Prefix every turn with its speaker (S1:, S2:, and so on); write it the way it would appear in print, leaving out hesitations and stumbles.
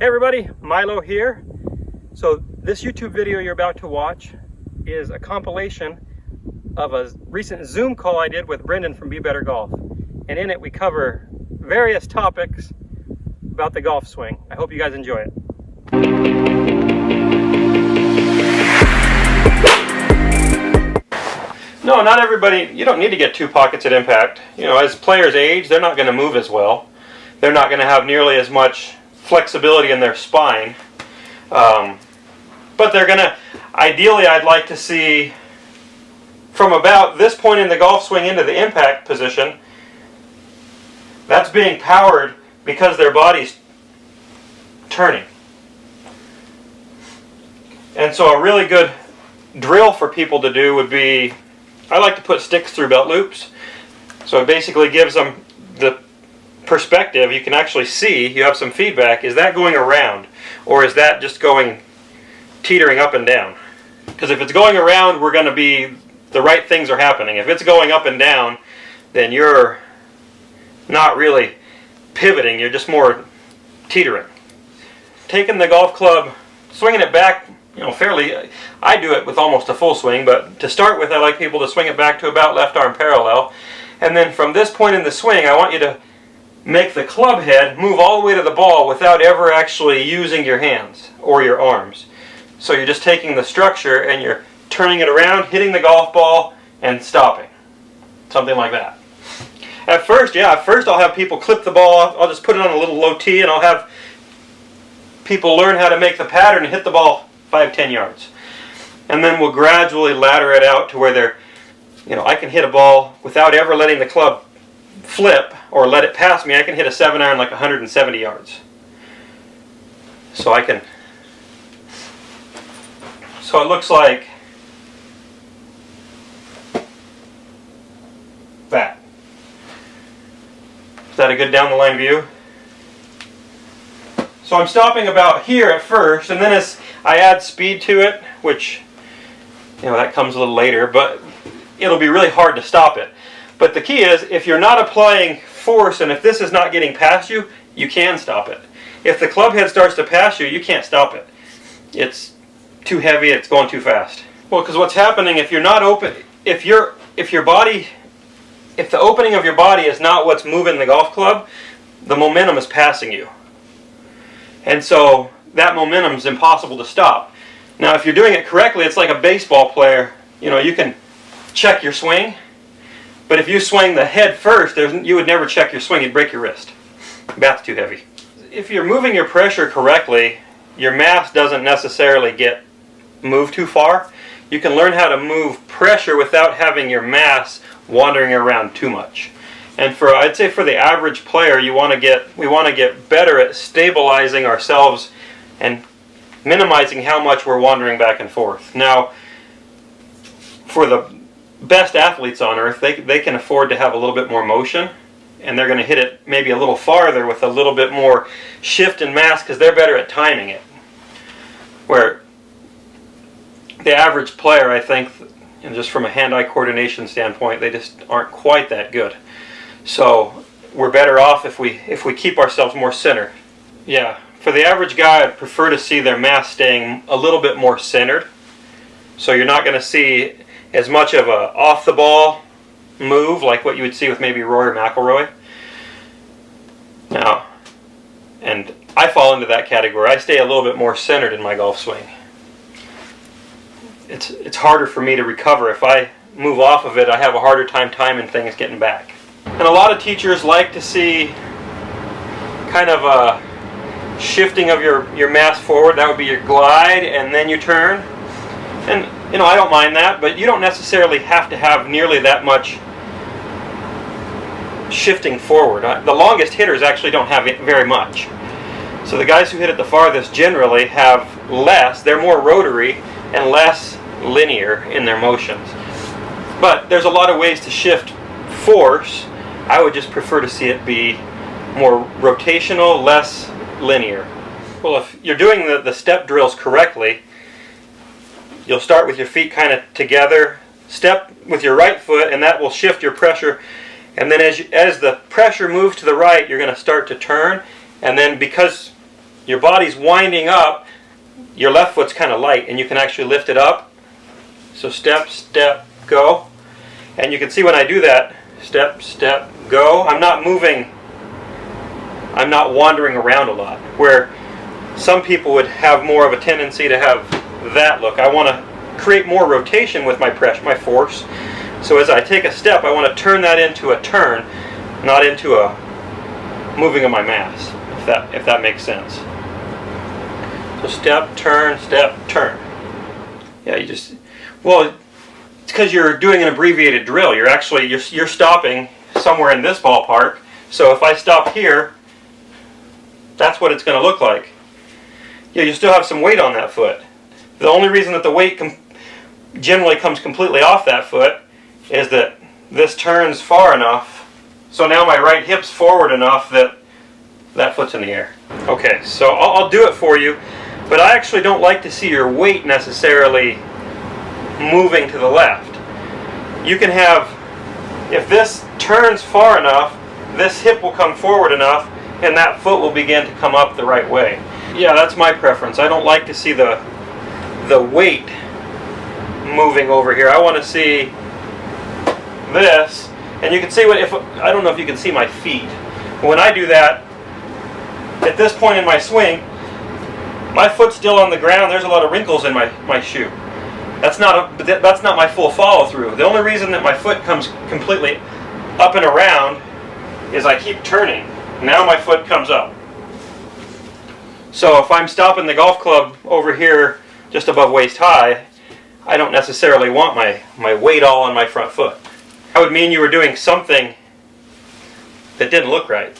S1: Hey everybody, Milo here. So this YouTube video you're about to watch is a compilation of a recent Zoom call I did with Brendon from BeBetterGolf. And in it we cover various topics about the golf swing. I hope you guys enjoy it. No, not everybody, you don't need to get two pockets at impact. You know, as players age, they're not going to move as well. They're not going to have nearly as much flexibility in their spine, but they're gonna, ideally I'd like to see from about this point in the golf swing into the impact position, that's being powered because their body's turning. And so a really good drill for people to do would be, I like to put sticks through belt loops, so it basically gives them the perspective. You can actually see, you have some feedback. Is that going around, or is that just going teetering up and down? Because if it's going around, we're going to be, the right things are happening. If it's going up and down, then you're not really pivoting, you're just more teetering. Taking the golf club, swinging it back, you know, fairly, I do it with almost a full swing, but to start with I like people to swing it back to about left arm parallel, and then from this point in the swing I want you to make the club head move all the way to the ball without ever actually using your hands or your arms. So you're just taking the structure and you're turning it around, hitting the golf ball, and stopping. Something like that. At first I'll have people clip the ball off. I'll just put it on a little low tee and I'll have people learn how to make the pattern and hit the ball 5-10 yards. And then we'll gradually ladder it out to where they're, you know, I can hit a ball without ever letting the club flip or let it pass me. I can hit a 7-iron like 170 yards. So I can, so it looks like that. Is that a good down the line view? So I'm stopping about here at first, and then as I add speed to it, which, you know, that comes a little later, but it'll be really hard to stop it. But the key is, if you're not applying force and if this is not getting past you, you can stop it. If the club head starts to pass you, you can't stop it. It's too heavy, it's going too fast. Well, because what's happening, if you're not open, if the opening of your body is not what's moving the golf club, the momentum is passing you. And so that momentum is impossible to stop. Now if you're doing it correctly, it's like a baseball player. You know, you can check your swing. But if you swing the head first, you would never check your swing, you'd break your wrist. Bat's too heavy. If you're moving your pressure correctly, your mass doesn't necessarily get moved too far. You can learn how to move pressure without having your mass wandering around too much. And I'd say for the average player, we want to get better at stabilizing ourselves and minimizing how much we're wandering back and forth. Now, for the best athletes on earth, they can afford to have a little bit more motion, and they're going to hit it maybe a little farther with a little bit more shift in mass because they're better at timing it. Where the average player, I think, and just from a hand-eye coordination standpoint, they just aren't quite that good. So we're better off if we keep ourselves more centered. Yeah, for the average guy, I'd prefer to see their mass staying a little bit more centered. So you're not going to see as much of a off-the-ball move like what you would see with maybe Roy or McIlroy. Now, and I fall into that category. I stay a little bit more centered in my golf swing. It's harder for me to recover. If I move off of it, I have a harder time timing things getting back. And a lot of teachers like to see kind of a shifting of your mass forward. That would be your glide, and then you turn. And you know, I don't mind that, but you don't necessarily have to have nearly that much shifting forward. The longest hitters actually don't have very much. So the guys who hit it the farthest generally have less, they're more rotary and less linear in their motions. But there's a lot of ways to shift force. I would just prefer to see it be more rotational, less linear. Well, if you're doing the step drills correctly, you'll start with your feet kind of together, step with your right foot, and that will shift your pressure. And then as the pressure moves to the right, you're going to start to turn. And then because your body's winding up, your left foot's kind of light, and you can actually lift it up. So step, step, go. And you can see when I do that, step, step, go, I'm not moving, I'm not wandering around a lot. Where some people would have more of a tendency to have that look. I want to create more rotation with my pressure, my force. So as I take a step, I want to turn that into a turn, not into a moving of my mass, if that makes sense. So step, turn, yeah, you just, well, it's because you're doing an abbreviated drill. You're actually, you're stopping somewhere in this ballpark. So if I stop here, that's what it's going to look like. Yeah, you still have some weight on that foot. The only reason that the weight generally comes completely off that foot is that this turns far enough, so now my right hip's forward enough that that foot's in the air. Okay, so I'll do it for you, but I actually don't like to see your weight necessarily moving to the left. You can have, if this turns far enough, this hip will come forward enough, and that foot will begin to come up the right way. Yeah, that's my preference. I don't like to see the weight moving over here. I want to see this, and you can see what, if I don't know if you can see my feet. When I do that, at this point in my swing, my foot's still on the ground. There's a lot of wrinkles in my shoe. That's not my full follow through. The only reason that my foot comes completely up and around is I keep turning. Now my foot comes up. So if I'm stopping the golf club over here just above waist high, I don't necessarily want my weight all on my front foot. That would mean you were doing something that didn't look right.